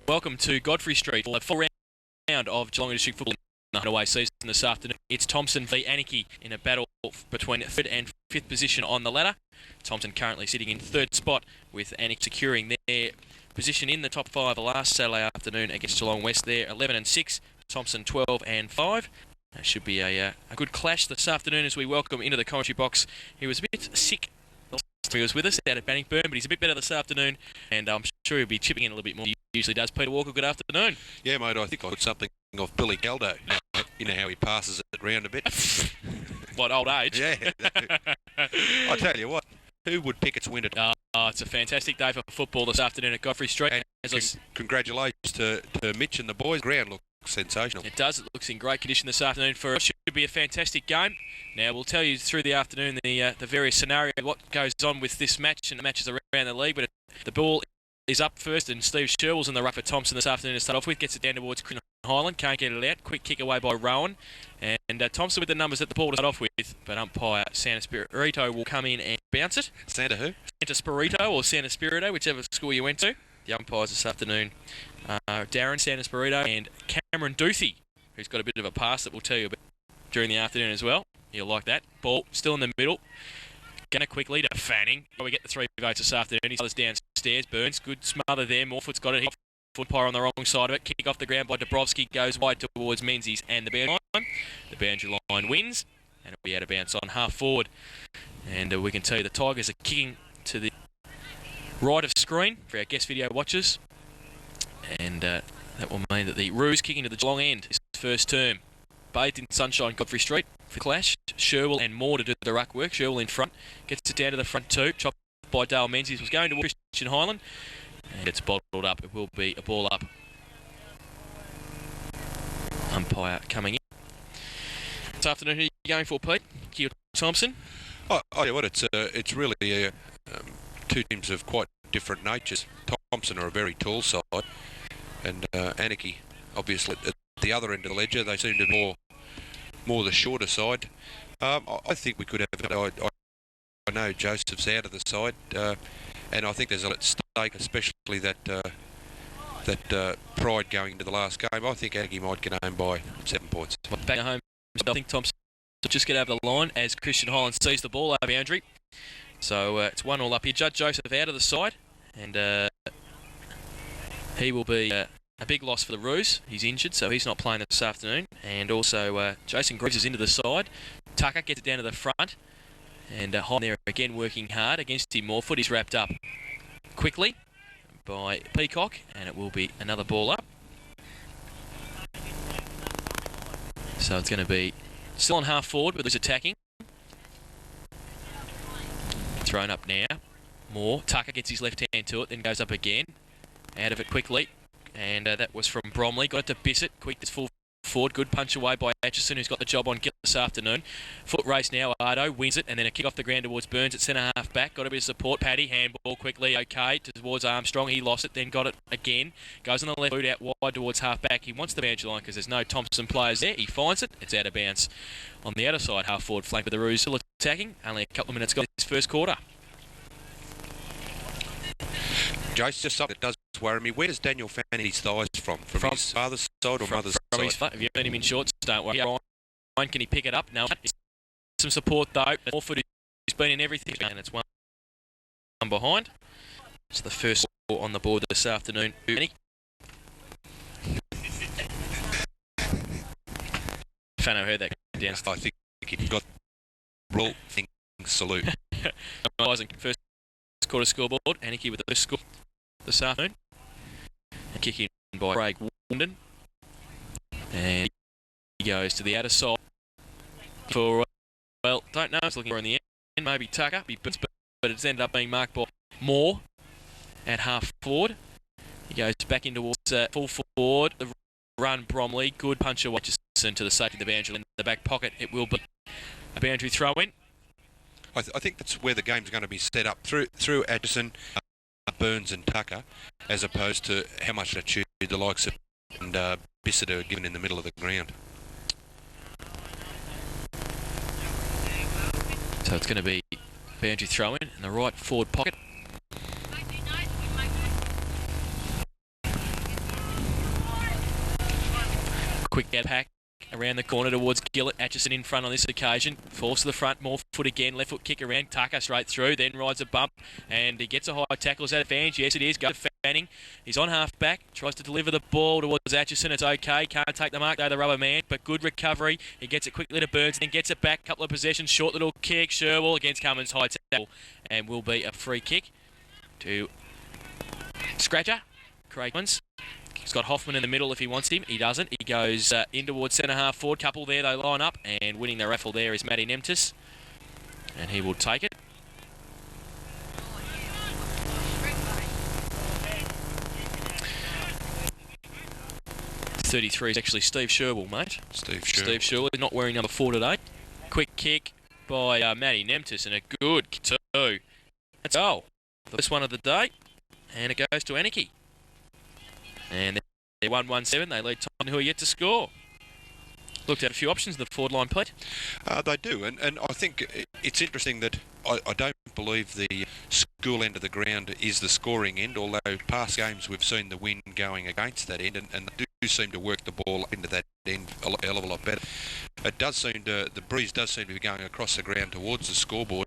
Welcome to Godfrey Street for the full round of Geelong District Football in the away season this afternoon. It's Thomson v Anakie in a battle between 3rd and 5th position on the ladder. Thomson currently sitting in 3rd spot, with Anakie securing their position in the top 5 the last Saturday afternoon against Geelong West. There 11 and 6, Thomson 12 and 5. That should be a good clash this afternoon as we welcome into the commentary box. He was a bit sick. He was with us out at Bannockburn, but he's a bit better this afternoon, and I'm sure he'll be chipping in a little bit more. He usually does. Peter Walker, good afternoon. Yeah, mate, I think I put something off Billy Galdo. You know how he passes it round a bit. What, old age? Yeah. I tell you what, who would pick its win at? It's a fantastic day for football this afternoon at Godfrey Street. And congratulations to Mitch and the boys. Ground looks sensational. It does. It looks in great condition this afternoon. For it should be a fantastic game. Now, we'll tell you through the afternoon the various scenarios, what goes on with this match and the matches around the league. But the ball is up first, and Steve Sherwell's in the ruck for Thomson this afternoon to start off with. Gets it down towards Christian Highland. Can't get it out. Quick kick away by Rowan. And Thomson with the numbers at the ball to start off with. But umpire Santa Spirito will come in and bounce it. Santa who? Santa Spirito or Santa Spirito, whichever school you went to. The umpires this afternoon, Darren Santa Spirito and Cameron Duthie, who's got a bit of a pass that we'll tell you about during the afternoon as well. You'll like that. Ball still in the middle. Gonna quickly to Fanning. We get the 3 votes this afternoon. He's downstairs. Burns, good smother there. Morfoot's got it. Umpire on the wrong side of it. Kick off the ground by Dabrowski. Goes wide towards Menzies and the boundary line. The boundary line wins, and it'll be out of bounds on half forward. And we can tell you the Tigers are kicking to the right of screen for our guest video watchers, and that will mean that the Roos kicking to the Geelong end is first term. Bathed in sunshine, Godfrey Street for clash. Sherwell and Moore to do the ruck work. Sherwell in front, gets it down to the front 2, chopped by Dale Menzies, was going towards Christian Highland, and it's bottled up. It will be a ball up. Umpire coming in. This afternoon, who are you going for, Pete? Keogh Thomson? Oh, yeah, what it's really two teams of quite different natures. Thomson are a very tall side, and Anakie, obviously, at the other end of the ledger, they seem to be more the shorter side. I think we could have. I know Joseph's out of the side, and I think there's a lot at stake, especially that pride going into the last game. I think Anakie might get home by 7 points. Back home, I think Thomson will just get over the line as Christian Highland sees the ball over boundary. So it's 1-1 up here. Judge Joseph out of the side, and he will be a big loss for the Roos. He's injured, so he's not playing this afternoon. And also Jason Greaves is into the side. Tucker gets it down to the front, and Highland there again working hard against him. Morfoot is wrapped up quickly by Peacock, and it will be another ball up. So it's going to be still on half forward, but there's attacking. Thrown up now. Moore. Tucker gets his left hand to it, then goes up again. Out of it quickly. And that was from Bromley. Got it to Bissett. Quick to full forward. Good punch away by Atchison, who's got the job on Gill this afternoon. Foot race now. Ardo wins it, and then a kick off the ground towards Burns at centre half back. Got a bit of support. Paddy. Handball quickly. Okay. Towards Armstrong. He lost it, then got it again. Goes on the left boot out wide towards half back. He wants the boundary line because there's no Thomson players there. He finds it. It's out of bounds on the outer side. Half forward flank with the Roos still attacking. Only a couple of minutes gone this first quarter. Jace, just something that does worry me. Where does Daniel find his thighs from? From his father's side or mother's from side? Have you seen him in shorts? Don't worry. Ryan, can he pick it up? No. Some support though. Morfoot has been in everything, and it's one behind. It's the first score on the board this afternoon. Fano heard that down. I think he got roll thing salute. First quarter scoreboard. Anakie with the first score this afternoon. A kick in by Craig Wanden. And he goes to the outer side for, well, don't know. It's looking for in the end. Maybe Tucker. But it's ended up being marked by Moore at half forward. He goes back in towards full forward. The run, Bromley. Good punch away to the safety of the boundary in the back pocket. It will be a boundary throw in. I think that's where the game's going to be set up through Addison, Burns and Tucker, as opposed to how much attitude the likes of and Bissett are given in the middle of the ground. So it's going to be boundary throw in the right forward pocket. Quick out pack around the corner towards Gillett. Atchison in front on this occasion. Falls to the front, more foot again. Left foot kick around. Tucker straight through, then rides a bump. And he gets a high tackle. Is that advantage? Yes, it is. Go to Fanning. He's on half back. Tries to deliver the ball towards Atchison. It's okay. Can't take the mark though, the rubber man. But good recovery. He gets it quickly to Burns. Then gets it back. Couple of possessions. Short little kick. Sherwell against Cummins. High tackle. And will be a free kick to Scratcher. Craig Cummins. He's got Hoffman in the middle if he wants him. He doesn't. He goes in towards centre half forward. Couple there, they line up. And winning the raffle there is Matty Nemtis. And he will take it. .33 is actually Steve Sherwell, mate. Steve Sherwell. Steve Sherwell, not wearing number 4 today. Quick kick by Matty Nemtis and a good two. That's all. First one of the day. And it goes to Anakie. And they're 1-1-7. They lead Tom, who are yet to score. Looked at a few options in the forward line, Pete. They do, and I think it's interesting that I don't believe the school end of the ground is the scoring end, although past games we've seen the wind going against that end, and they do seem to work the ball into that end a hell of a lot better. It does seem to, the breeze does seem to be going across the ground towards the scoreboard,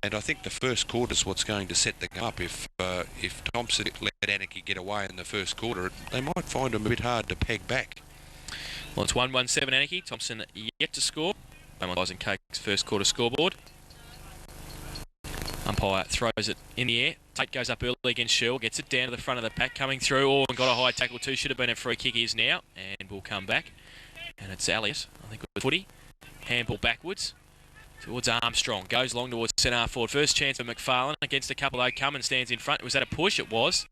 and I think the first quarter is what's going to set the game up. If Thomson let Anakie get away in the first quarter, they might find them a bit hard to peg back. Well, it's 1-1-7 Anakie. Thomson yet to score. Analysing Cake's first quarter scoreboard. Umpire throws it in the air. Tate goes up early against Sherwell, gets it down to the front of the pack, coming through. Oh, and got a high tackle too. Should have been a free kick, is now. And will come back. And it's Elliott, I think, with footy. Handball backwards towards Armstrong. Goes long towards centre half forward. First chance for McFarlane against a couple though. Cummins stands in front. Was that a push? It was.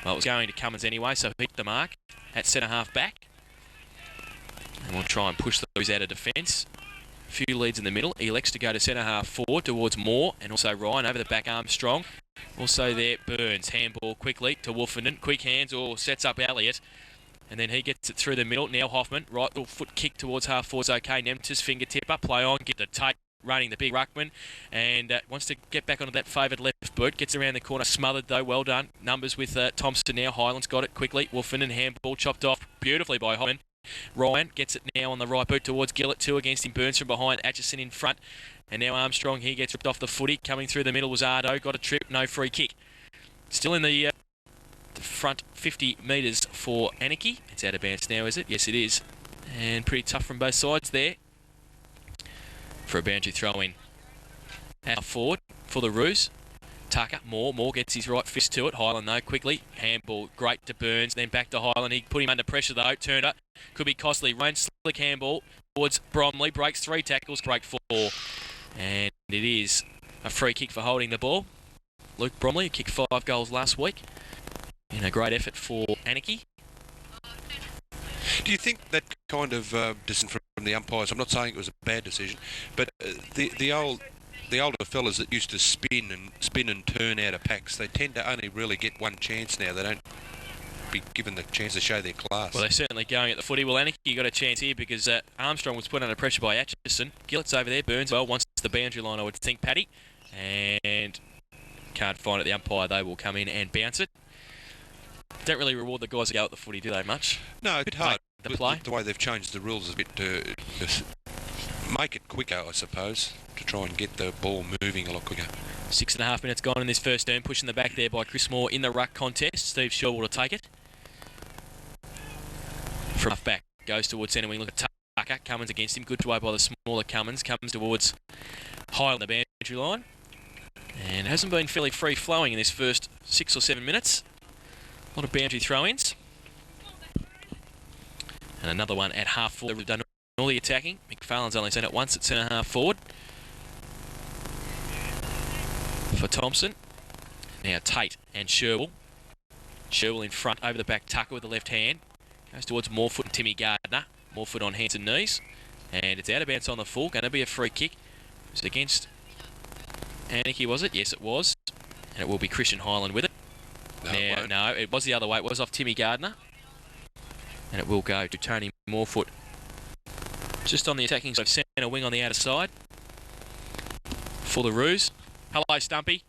Well, it was going to Cummins anyway, so he hit the mark at centre half back. And we'll try and push those out of defence. A few leads in the middle. He elects to go to centre half forward towards Moore and also Ryan over the back. Armstrong. Also there, Burns. Handball quickly to Wolfenden. Quick hands or sets up Elliott. And then he gets it through the middle. Now Hoffman. Right little foot kick towards half forward's okay. Nemtis fingertip up. Play on. Get the Tate running the big ruckman. And wants to get back onto that favoured left boot. Gets around the corner. Smothered though. Well done. Numbers with Thomson now. Highland's got it quickly. Wolfenden handball chopped off beautifully by Hoffman. Ryan gets it now on the right boot towards Gillett. 2 against him. Burns from behind. Atchison in front. And now Armstrong. He gets ripped off the footy. Coming through the middle was Ardo. Got a trip. No free kick. Still in the front 50 metres for Anakie. It's out of bounds now, is it? Yes, it is. And pretty tough from both sides there. For a boundary throw in. Out forward for the Roos. Tucker, Moore gets his right fist to it. Highland though, quickly. Handball, great to Burns, then back to Highland. He put him under pressure though. Turner, could be costly. Rain slick handball towards Bromley. Breaks 3 tackles, break 4. And it is a free kick for holding the ball. Luke Bromley kicked 5 goals last week. And a great effort for Anakie. Do you think that kind of decision from the umpires, I'm not saying it was a bad decision, but the older fellas that used to spin and turn out of packs, they tend to only really get one chance now. They don't be given the chance to show their class. Well, they're certainly going at the footy. Well, Anakie got a chance here because Armstrong was put under pressure by Atchison. Gillett's over there. Burns well wants the boundary line, I would think, Paddy. And can't find it. The umpire, they will come in and bounce it. Don't really reward the guys that go at the footy, do they, much? No, a bit hard. The play? The way they've changed the rules a bit to make it quicker, I suppose, to try and get the ball moving a lot quicker. 6.5 minutes gone in this first term. Pushing the back there by Chris Moore in the ruck contest. Steve Sherwell to take it. From half back. Goes towards centre wing. Look at Tucker. Cummins against him. Good play by the smaller Cummins. Comes towards high on the boundary line. And hasn't been fairly free-flowing in this first 6 or 7 minutes. A lot of boundary throw-ins. And another one at half forward. We've done all the attacking. McFarlane's only seen it once at centre half forward. For Thomson. Now Tate and Sherwell. Sherwell in front over the back. Tucker with the left hand. Goes towards Morefoot and Timmy Gardner. Morefoot on hands and knees. And it's out of bounds on the full. Going to be a free kick. It was against Anakie, was it? Yes, it was. And it will be Christian Highland with it. No, it was the other way. It was off Timmy Gardner. And it will go to Tony Morefoot. Just on the attacking side, centre wing on the outer side. For the Roos. Hello, Stumpy.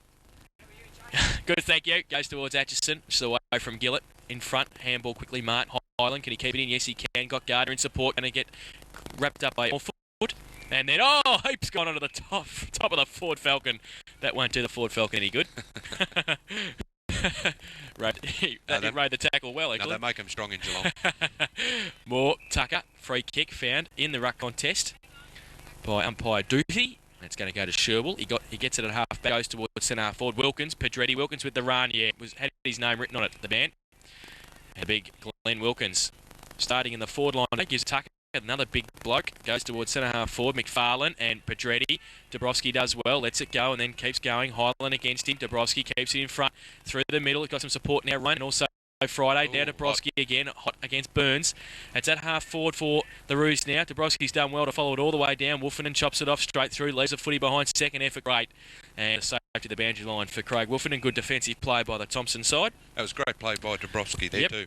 Good, thank you. Goes towards Atchison. Just away from Gillett. In front. Handball quickly. Martin Highland. Can he keep it in? Yes, he can. Got Gardner in support. Going to get wrapped up by more foot. And then, Heap's gone onto the top of the Ford Falcon. That won't do the Ford Falcon any good. He rode the tackle well, actually. No, they make them strong in Geelong. More Tucker. Free kick found in the ruck contest by umpire Duthie. It's going to go to Sherwell. He gets it at half back, goes towards centre half forward. Wilkins with the run. Yeah, had his name written on it, the band. And big Glenn Wilkins starting in the forward line. Gives Tucker another big bloke. Goes towards centre half forward. McFarlane and Pedretti. Dabrowski does well. Lets it go and then keeps going. Highland against him. Dabrowski keeps it in front. Through the middle. He's got some support now. Run and also Friday. Now Dabrowski again. Hot against Burns. It's at half forward for the Roos now. Dabrowski's done well to follow it all the way down. Wolfenden chops it off straight through. Leaves a footy behind. Second effort. Great. And a safety to the boundary line for Craig Wolfenden. Good defensive play by the Thomson side. That was great play by Dabrowski there too.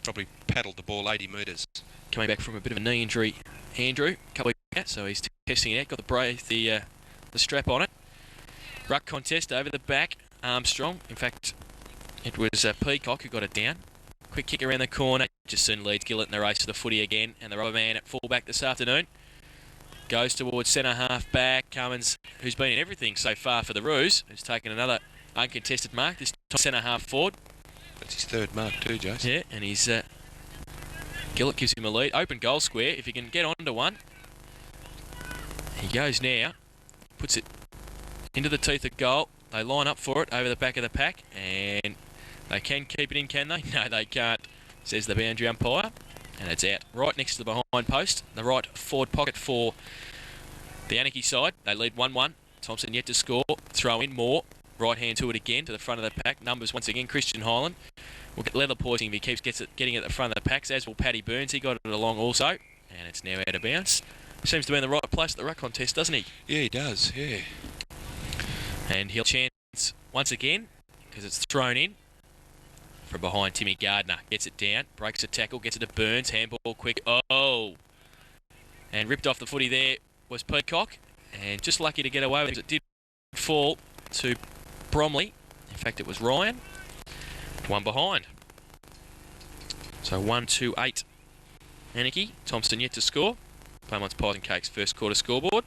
Probably paddled the ball 80 metres. Coming back from a bit of a knee injury, Andrew. A couple of weeks, so he's testing it out. Got the strap on it. Ruck contest over the back. Armstrong. In fact, it was Peacock who got it down. Quick kick around the corner. Just soon leads Gillett in the race to the footy again. And the rubber man at fullback this afternoon. Goes towards centre half back. Cummins, who's been in everything so far for the Roos, who's taken another uncontested mark. This time centre half forward. That's his third mark too, Jason. Yeah, and he's Gillett gives him a lead. Open goal square. If he can get onto one. He goes now. Puts it into the teeth of goal. They line up for it over the back of the pack. And they can keep it in, can they? No, they can't, says the boundary umpire. And it's out. Right next to the behind post. The right forward pocket for the Anakie side. They lead 1-1. Thomson yet to score. Throw in more. Right hand to it again, to the front of the pack. Numbers once again, Christian Highland. We'll get leather poisoning if he keeps getting it at the front of the packs, as will Paddy Burns. He got it along also. And it's now out of bounds. Seems to be in the right place at the ruck contest, doesn't he? Yeah, he does, yeah. And he'll chance once again, because it's thrown in from behind Timmy Gardner. Gets it down, breaks a tackle, gets it to Burns. Handball quick. Oh! And ripped off the footy there was Peacock. And just lucky to get away with it. It did fall to Bromley. In fact, it was Ryan. One behind. So 1-2-8. Anakie. Thomson yet to score. Beaumont's Pies and Cakes first quarter scoreboard.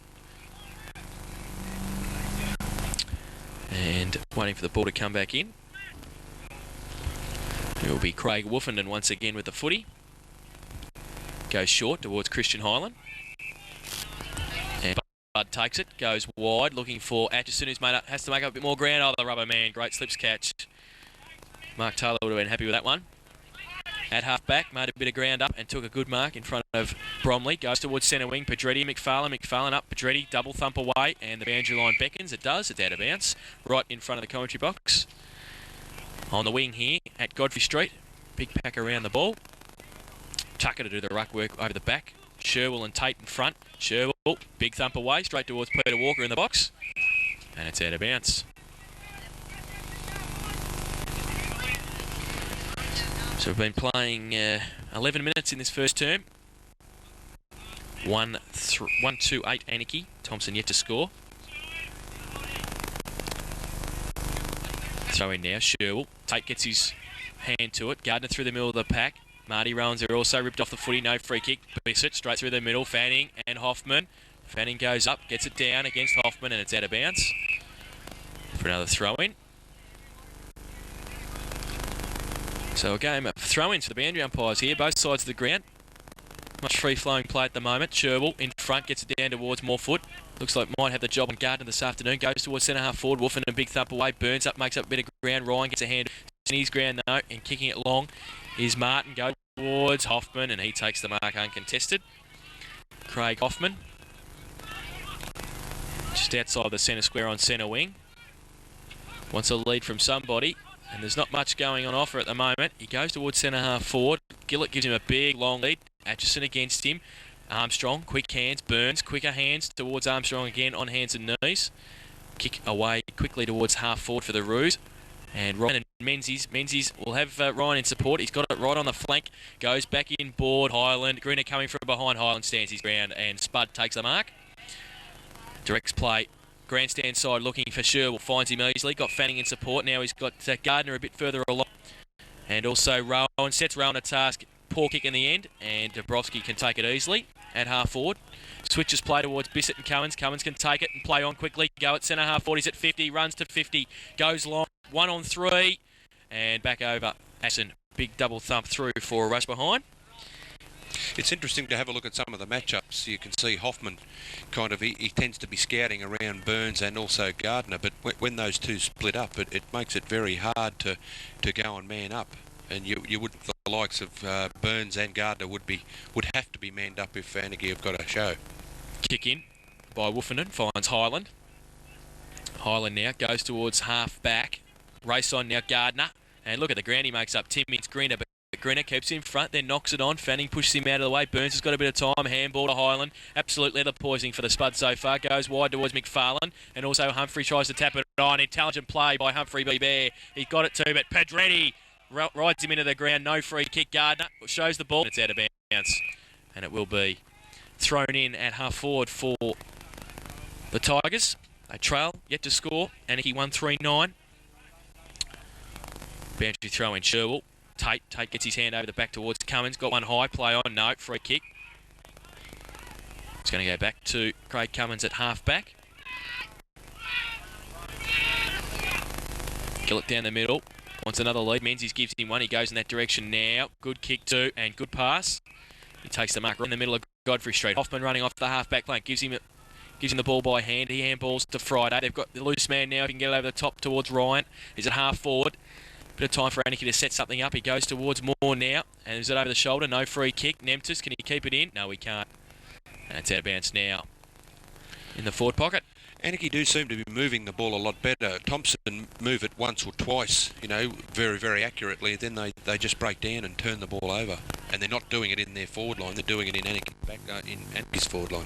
And waiting for the ball to come back in. It will be Craig Wolfenden once again with the footy. Goes short towards Christian Highland. And Bud takes it, goes wide, looking for Atchison, who's has to make up a bit more ground. Oh, the rubber man, great slips catch. Mark Taylor would have been happy with that one. At half back, made a bit of ground up and took a good mark in front of Bromley. Goes towards centre wing, Pedretti, McFarlane up, Pedretti, double thump away, and the boundary line beckons. It does, it's out of bounds. Right in front of the commentary box. On the wing here at Godfrey Street. Big pack around the ball. Tucker to do the ruck work over the back. Sherwell and Tate in front. Sherwell, big thump away, straight towards Peter Walker in the box. And it's out of bounds. So we've been playing 11 minutes in this first term. 1-2-8 Anakie. Thomson yet to score. Throw in now, Sherwell. Tate gets his hand to it. Gardner through the middle of the pack. Marty Rowans are also ripped off the footy, no free kick. Bissett straight through the middle, Fanning and Hoffman. Fanning goes up, gets it down against Hoffman, and it's out of bounds for another throw-in. So a game of throw-ins for the boundary umpires here, both sides of the ground. Much free-flowing play at the moment. Sherwell in front, gets it down towards Morefoot. Looks like might have the job on Gardner this afternoon. Goes towards centre half forward, Wolfen and a big thump away. Burns up, makes up a bit of ground. Ryan gets a hand in his ground though, and kicking it long is Martin. Go towards Hoffman, and he takes the mark uncontested. Craig Hoffman. Just outside the centre square on centre wing. Wants a lead from somebody, and there's not much going on offer at the moment. He goes towards centre half forward. Gillett gives him a big long lead. Atchison against him. Armstrong, quick hands. Burns, quicker hands towards Armstrong again on hands and knees. Kick away quickly towards half forward for the Roos. And Ryan and Menzies. Menzies will have Ryan in support. He's got it right on the flank. Goes back in board. Highland. Greener coming from behind. Highland stands his ground, and Spud takes the mark. Directs play. Grandstand side looking for Sherwell. Finds him easily. Got Fanning in support. Now he's got Gardner a bit further along. And also Rowan. Sets Rowan a task. poor kick in the end, and Dabrowski can take it easily at half forward. Switches play towards Bissett and Cummins. Cummins can take it and play on quickly. Go at centre half forward. He's at 50. Runs to 50. Goes long. 1 on 3. And back over. Aston. Big double thump through for a rush behind. It's interesting to have a look at some of the matchups. You can see Hoffman kind of, he tends to be scouting around Burns and also Gardner, but when those two split up, it makes it very hard to go and man up. And you would, the likes of Burns and Gardner would have to be manned up if Anakie have got a show. Kick in by Wolfenden, finds Highland. Highland now goes towards half back. Race on now Gardner. And look at the ground he makes up. Timmins, Grinner, but Grinner keeps him front, then knocks it on. Fanning pushes him out of the way. Burns has got a bit of time. Handball to Highland. Absolute leather poisoning for the Spud so far. Goes wide towards McFarlane. And also Humphrey tries to tap it on. Intelligent play by Humphrey B. Bear. He got it too, but Pedretti rides him into the ground. No free kick. Gardner shows the ball. It's out of bounds. And it will be thrown in at half forward for the Tigers. They trail, yet to score. Anakie 1-3-9. Boundary throw in Sherwell. Tate gets his hand over the back towards Cummins. Got one high. Play on. No. Free kick. It's going to go back to Craig Cummins at half back. Gillett down the middle. Wants another lead. Menzies gives him one. He goes in that direction now. Good kick too and good pass. He takes the mark right in the middle of Godfrey Street. Hoffman running off the half-back flank. Gives him the ball by hand. He handballs to Friday. They've got the loose man now. He can get over the top towards Ryan. He's at half forward. Bit of time for Anakie to set something up. He goes towards Moore now. And is it over the shoulder? No free kick. Nemtis, can he keep it in? No, he can't. And it's out of bounds now in the forward pocket. Anakie do seem to be moving the ball a lot better. Thomson move it once or twice, you know, very, very accurately. Then they just break down and turn the ball over. And they're not doing it in their forward line. They're doing it in Anakie's forward line.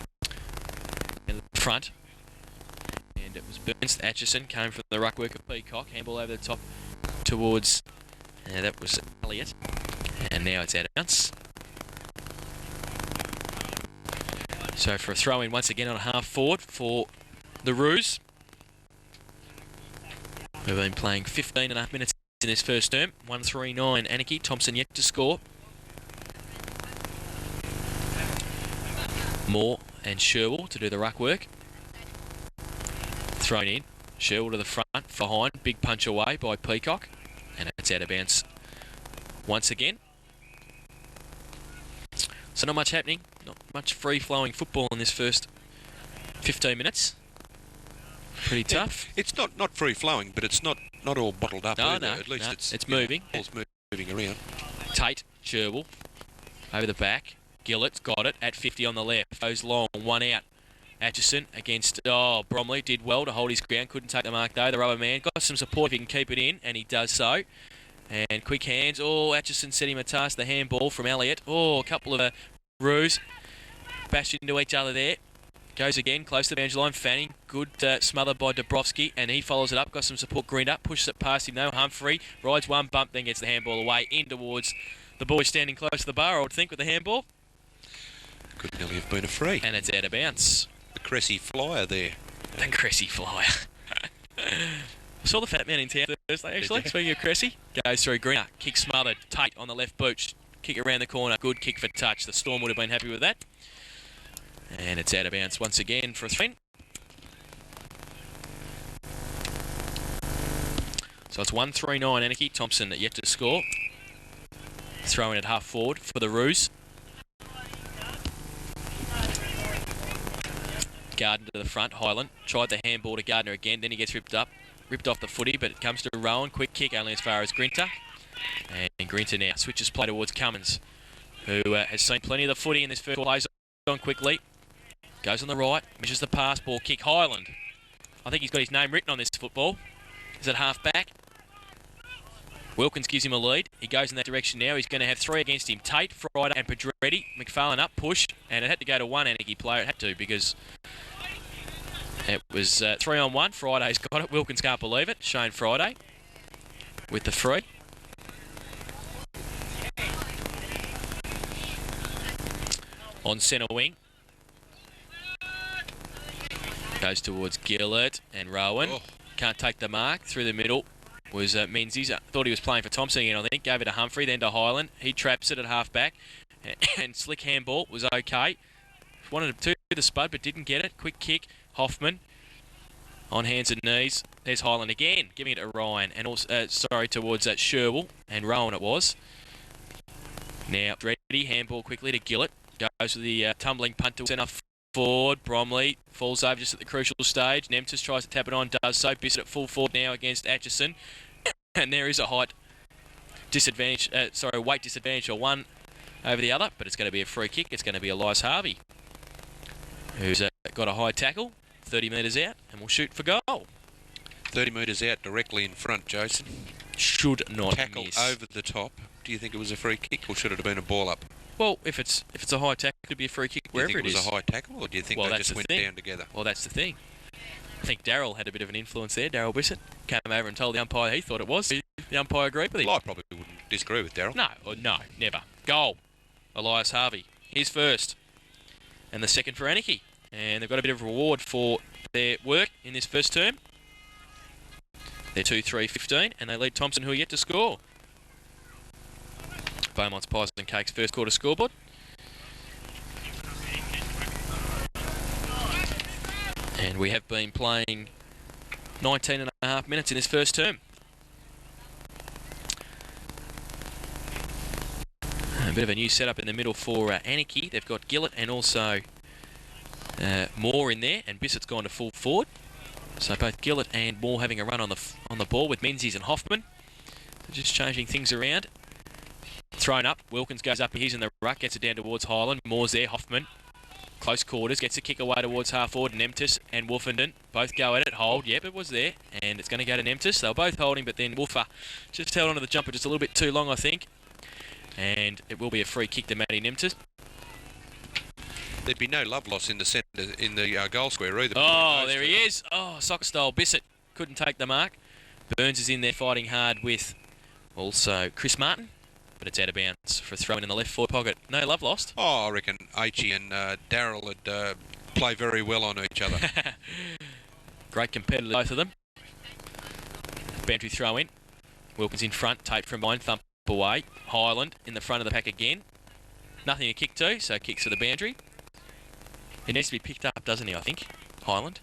In the front. And it was Burns. Atchison came from the ruck work of Peacock. Handball over the top towards, that was Elliott. And now it's out of bounds. So for a throw in once again on a half forward for the Roos. We've been playing 15.5 minutes in this first term. 1-3-9 Anakie. Thomson yet to score. Moore and Sherwell to do the ruck work. Thrown in. Sherwell to the front, behind. Big punch away by Peacock. And it's out of bounds once again. So not much happening. Not much free-flowing football in this first 15 minutes. Pretty tough. It's not free-flowing, but it's not all bottled up either. At least it's moving. Ball's moving around. Tate, Sherwell, over the back. Gillett's got it at 50 on the left. Goes long, one out. Atchison against, Bromley did well to hold his ground. Couldn't take the mark though. The rubber man got some support if he can keep it in, and he does so. And quick hands. Atchison set him a task. The handball from Elliott. A couple of Roos bashed into each other there. Goes again, close to the boundary line. Fanning, good smother by Dabrowski, and he follows it up. Got some support, grinned up, pushes it past him though. Humphrey rides one bump, then gets the handball away in towards the boy standing close to the bar, I would think, with the handball. Could nearly have been a free. And it's out of bounds. The Cressy flyer there. The Cressy flyer. I saw the fat man in town Thursday, actually. Speaking of Cressy, goes through Grinner, kick smothered, Tate on the left boot, kick around the corner, good kick for touch. The Storm would have been happy with that. And it's out of bounds once again for a throw. So it's 1-3-9 Anakie. Thomson yet to score. Throwing it half forward for the Roos. Gardner to the front. Highland tried the handball to Gardner again. Then he gets ripped off the footy, but it comes to Rowan. Quick kick only as far as Grinter. And Grinter now switches play towards Cummins, who has seen plenty of the footy in this first plays on quickly. Goes on the right, measures the pass, ball kick. Highland. I think he's got his name written on this football. Is it half back? Wilkins gives him a lead. He goes in that direction now. He's going to have three against him. Tate, Friday and Pedretti. McFarlane up, push. And it had to go to one Anakie player. It had to because it was 3-on-1. Friday's got it. Wilkins can't believe it. Shane Friday with the free. On centre wing. Goes towards Gillett and Rowan. Can't take the mark through the middle. was Menzies. Thought he was playing for Thomson again, I think. Gave it to Humphrey, then to Highland. He traps it at half-back. And slick handball was okay. Wanted to the spud, but didn't get it. Quick kick. Hoffman on hands and knees. There's Highland again, giving it to Ryan. And also, towards that Sherwell. And Rowan it was. Now, ready. Handball quickly to Gillett. Goes with the tumbling punt to centre forward. Bromley falls over just at the crucial stage. Nemtis tries to tap it on, does so. Bissett at full forward now against Atchison. And there is a height disadvantage, weight disadvantage for one over the other, but it's going to be a free kick. It's going to be Elias Harvey, who's got a high tackle, 30 metres out, and will shoot for goal. 30 metres out directly in front, Jason. Should not tackle miss. Over the top. Do you think it was a free kick, or should it have been a ball up? Well, if it's a high tackle, it could be a free kick wherever it is. Do you think it was a high tackle, or do you think they just went down together? Well, that's the thing. I think Darryl had a bit of an influence there. Darryl Bissett came over and told the umpire he thought it was. The umpire agreed with him. Well, I probably wouldn't disagree with Darryl. No, never. Goal. Elias Harvey. He's first. And the second for Anakie. And they've got a bit of reward for their work in this first term. They're 2-3-15, and they lead Thomson, who are yet to score. Beaumont's Pies and Cakes first quarter scoreboard. And we have been playing 19 and a half minutes in this first term. A bit of a new setup in the middle for Anakie. They've got Gillett and also Moore in there, and Bissett's gone to full forward. So both Gillett and Moore having a run on the ball with Menzies and Hoffman. So just changing things around. Thrown up. Wilkins goes up. He's in the ruck. Gets it down towards Highland. Moore's there. Hoffman. Close quarters. Gets a kick away towards half forward. Nemtis and Wolfenden both go at it. Hold. Yep, it was there. And it's going to go to Nemtis. They were both holding, but then Wolfer just held onto the jumper just a little bit too long, I think. And it will be a free kick to Matty Nemtis. There'd be no love loss in the centre, in the goal square either. Oh, there he is. Oh, soccer style. Bissett couldn't take the mark. Burns is in there fighting hard with also Chris Martin. But it's out of bounds for a throw in the left forward pocket. No love lost. Oh, I reckon H.E. and Darryl would play very well on each other. Great competitors, both of them. Bantry throw in. Wilkins in front, taped from behind, thump away. Highland in the front of the pack again. Nothing to kick to, so kicks to the boundary. He needs to be picked up, doesn't he, I think, Highland?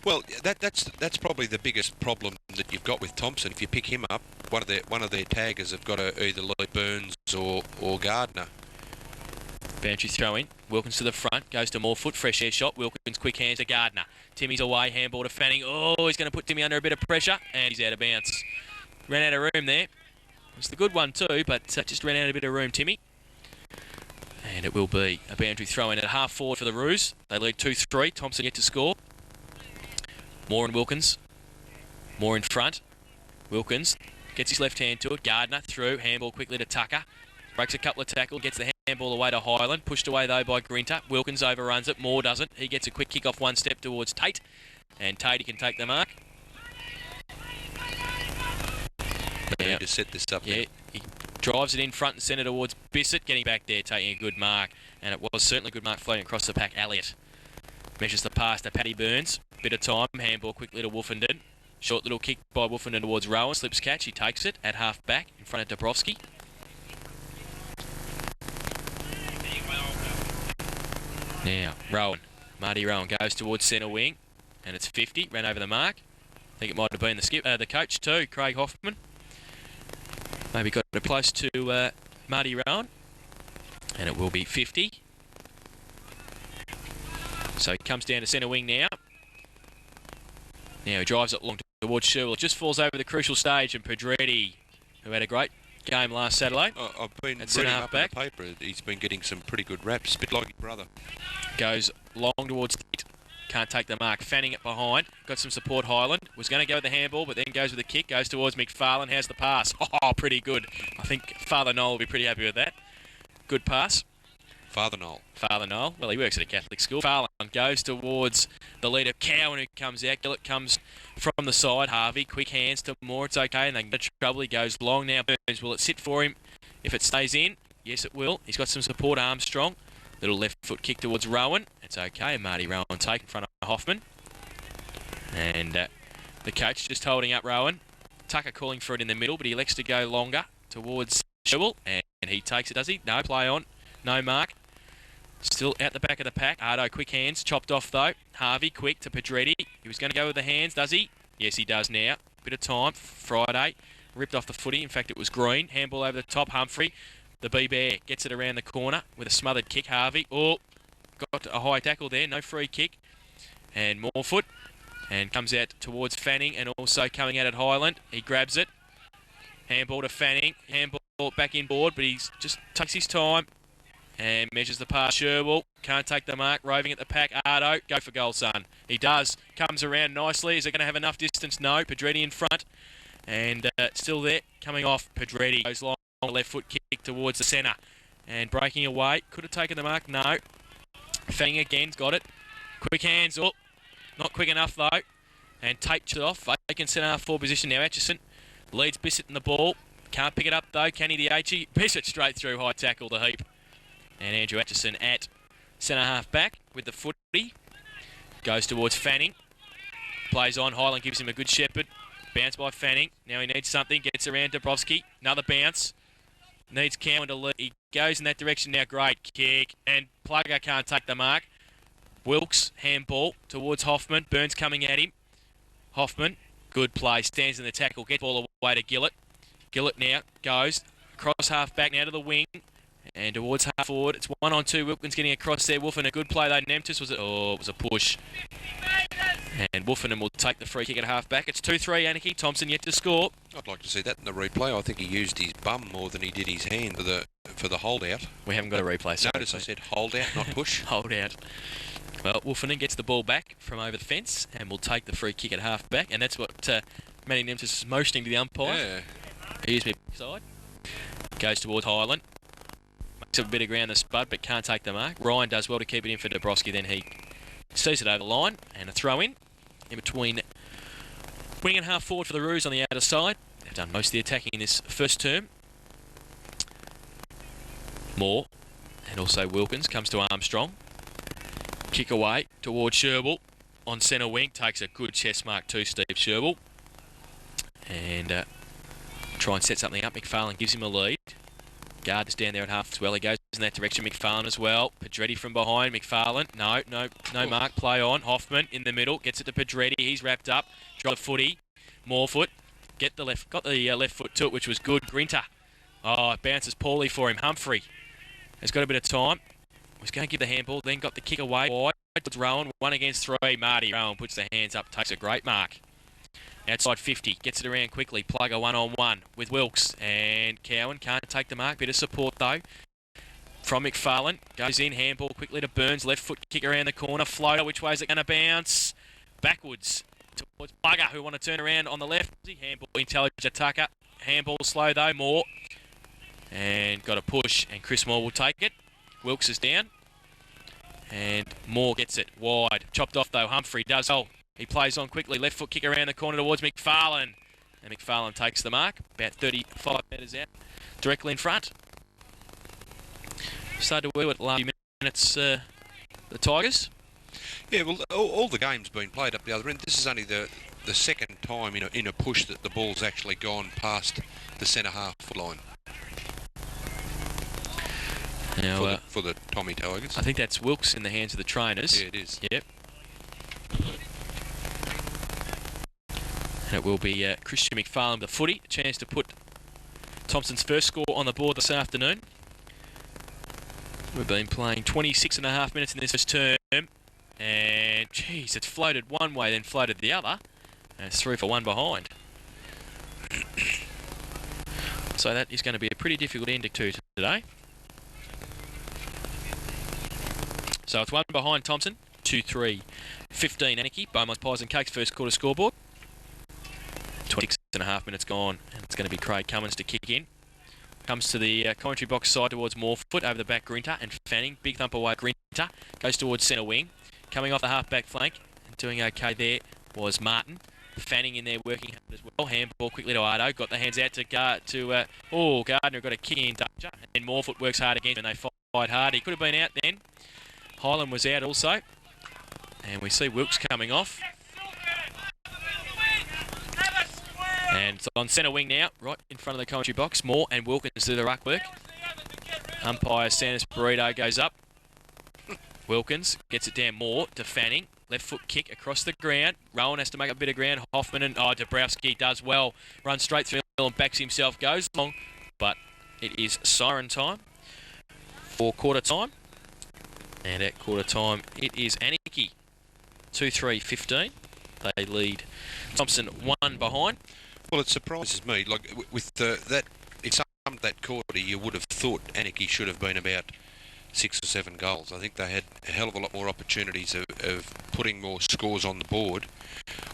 Well, that's probably the biggest problem that you've got with Thomson. If you pick him up, one of their taggers have got to either lead Burns or Gardner. Bantry throw in. Wilkins to the front. Goes to Morefoot. Fresh air shot. Wilkins quick hands to Gardner. Timmy's away. Handball to Fanning. Oh, he's going to put Timmy under a bit of pressure. And he's out of bounds. Ran out of room there. It's the good one too, but just ran out of a bit of room, Timmy. And it will be a boundary throw in at half forward for the Roos. They lead 2-3. Thomson yet to score. Moore and Wilkins. Moore in front. Wilkins gets his left hand to it. Gardner through. Handball quickly to Tucker. Breaks a couple of tackles. Gets the handball away to Highland. Pushed away though by Grinter. Wilkins overruns it. Moore doesn't. He gets a quick kick off one step towards Tate. And Tate can take the mark. They need to set this up. Yeah, he drives it in front and centre towards Bissett. Getting back there, taking a good mark. And it was certainly a good mark floating across the pack. Elliott measures the pass to Paddy Burns. Bit of time. Handball quickly to Wolfenden. Short little kick by Wolfenden towards Rowan. Slips catch. He takes it at half back in front of Dabrowski. Now, Rowan. Marty Rowan goes towards centre wing. And it's 50. Ran over the mark. I think it might have been the coach too, Craig Hoffman. Maybe got it close to Marty Rowan. And it will be 50. So he comes down to centre wing now. Now he drives it long towards Sherwell. It just falls over the crucial stage, and Pedretti, who had a great game last Saturday. I've been reading up in the paper. He's been getting some pretty good raps, a bit like his brother. Goes long towards the... Can't take the mark. Fanning it behind. Got some support. Highland was going to go with the handball, but then goes with the kick. Goes towards McFarlane. How's the pass? Oh, pretty good. I think Father Noel will be pretty happy with that. Good pass. Father Noel. Father Noel. Well, he works at a Catholic school. Farland goes towards the leader, Cowan, who comes out. Gillett comes from the side. Harvey, quick hands to Moore. It's okay, and they get into trouble. He goes long now. Burns, will it sit for him? If it stays in, yes, it will. He's got some support. Armstrong. Little left foot kick towards Rowan. It's okay. Marty Rowan take in front of Hoffman. And the coach just holding up Rowan. Tucker calling for it in the middle, but he elects to go longer towards Sherwell, and he takes it, does he? No, play on. No mark. Still out the back of the pack. Ardo, quick hands. Chopped off, though. Harvey, quick to Pedretti. He was going to go with the hands, does he? Yes, he does now. Bit of time. Friday. Ripped off the footy. In fact, it was Green. Handball over the top. Humphrey. The B-Bear gets it around the corner with a smothered kick. Harvey. Oh, got a high tackle there. No free kick. And Morefoot. And comes out towards Fanning and also coming out at Highland. He grabs it. Handball to Fanning. Handball back inboard, but he just takes his time and measures the pass. Sherwell can't take the mark. Roving at the pack. Ardo, go for goal, son. He does. Comes around nicely. Is it going to have enough distance? No. Pedretti in front. And still there. Coming off. Pedretti goes long. Left foot kick towards the centre. And breaking away. Could have taken the mark. No. Fanning again. Got it. Quick hands. Oh, not quick enough though. And taped it off. Vacant centre half forward position now. Atchison leads Bissett in the ball. Can't pick it up though. Can he, the H? Bissett straight through. High tackle the heap. And Andrew Atchison at centre half back with the footy. Goes towards Fanning. Plays on. Highland gives him a good shepherd. Bounce by Fanning. Now he needs something. Gets around Dabrowski. Another bounce. Needs Cowan to lead. He goes in that direction now. Great kick. And Plugger can't take the mark. Wilkes, handball towards Hoffman. Burns coming at him. Hoffman, good play. Stands in the tackle. Gets all the way to Gillett. Gillett now goes across half back now to the wing. And towards half forward. It's 1-on-2. Wilkins getting across there. Wolfen, a good play though. Nemtis was it? Oh, it was a push. And Wolfen will take the free kick at half back. It's 2-3. Anakie. Thomson yet to score. I'd like to see that in the replay. I think he used his bum more than he did his hand for the holdout. We haven't got a replay. So notice I said holdout, not push. Holdout. Well, Wolfen gets the ball back from over the fence and will take the free kick at half back. And that's what Manny Nemtis is motioning to the umpire. Yeah. Here's me side. Goes towards Highland. Makes a bit of ground the spud, but can't take the mark. Ryan does well to keep it in for Dabrowski. Then he sees it over the line and a throw in between wing and half forward for the Roos on the outer side. They've done most of the attacking in this first term. Moore and also Wilkins comes to Armstrong. Kick away towards Sherwell on centre wing. Takes a good chest mark to Steve Sherwell. And try and set something up. McFarlane gives him a lead. Guard is down there at half as well. He goes in that direction. McFarlane as well. Pedretti from behind. McFarlane. No mark. Play on. Hoffman in the middle. Gets it to Pedretti. He's wrapped up. Drop the footy. Morefoot. Got the left foot to it, which was good. Grinter. Oh, it bounces poorly for him. Humphrey has got a bit of time. Was going to give the handball, then got the kick away. Wide towards Rowan, 1 against 3. Marty Rowan puts the hands up, takes a great mark. Outside 50, gets it around quickly. Plugger 1-on-1 with Wilkes and Cowan. Can't take the mark, bit of support though. From McFarlane, goes in, handball quickly to Burns. Left foot kick around the corner. Floater, which way is it going to bounce? Backwards towards Plugger, who want to turn around on the left. Handball intelligent Tucker. Handball slow though, Moore. And got a push, and Chris Moore will take it. Wilkes is down. And Moore gets it wide. Chopped off though. Humphrey does. Oh, he plays on quickly. Left foot kick around the corner towards McFarlane. And McFarlane takes the mark. About 35 metres out. Directly in front. Started to wheel at the last few minutes, the Tigers. Yeah, well, all the game's been played up the other end. This is only the second time in a push that the ball's actually gone past the centre half foot line. Now, for the Tommy Tigers. I think that's Wilkes in the hands of the trainers. Yeah, it is. Yep. And it will be Christian McFarlane, the footy. A chance to put Thompson's first score on the board this afternoon. We've been playing 26.5 minutes in this first term. And, geez, it's floated one way, then floated the other. And it's 3 for 1 behind. So that is going to be a pretty difficult end to today. So it's 1 behind Thomson, 2-3, 15 Anakie, Beaumont's Pies and Cakes first quarter scoreboard. 26.5 minutes gone, and it's going to be Craig Cummins to kick in. Comes to the commentary box side towards Morefoot, over the back Grinter and Fanning. Big thump away Grinter, goes towards centre wing. Coming off the half-back flank, and doing okay there was Martin. Fanning in there working hard as well. Handball quickly to Ardo, got the hands out to Gardner got a kick in danger. And Morefoot works hard again, and they fight hard. He could have been out then. Highland was out also. And we see Wilkes coming off. And it's on centre wing now, right in front of the commentary box. Moore and Wilkins do the ruck work. Umpire Santos Burrito goes up. Wilkins gets it down. Moore to Fanning. Left foot kick across the ground. Rowan has to make a bit of ground. Hoffman and Dabrowski does well. Runs straight through and backs himself. Goes long. But it is siren time for quarter time. And at quarter time, it is Anakie. 2-3-15. They lead Thomson 1 behind. Well, it surprises me. Like with that, in some that quarter, you would have thought Anakie should have been about 6 or 7 goals. I think they had a hell of a lot more opportunities of putting more scores on the board.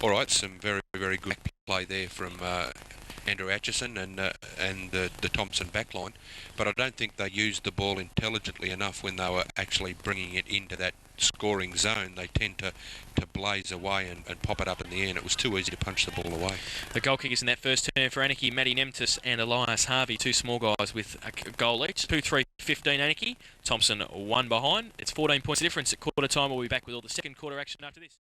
All right, some very, very good play there from Andrew Atchison and the Thomson backline, but I don't think they used the ball intelligently enough when they were actually bringing it into that scoring zone. They tend to blaze away and pop it up in the air, and it was too easy to punch the ball away. The goal kickers in that first turn for Anakie, Matty Nemtis and Elias Harvey, 2 small guys with a goal each. 2-3-15 Anakie, Thomson 1 behind. It's 14 points difference at quarter time. We'll be back with all the second quarter action after this.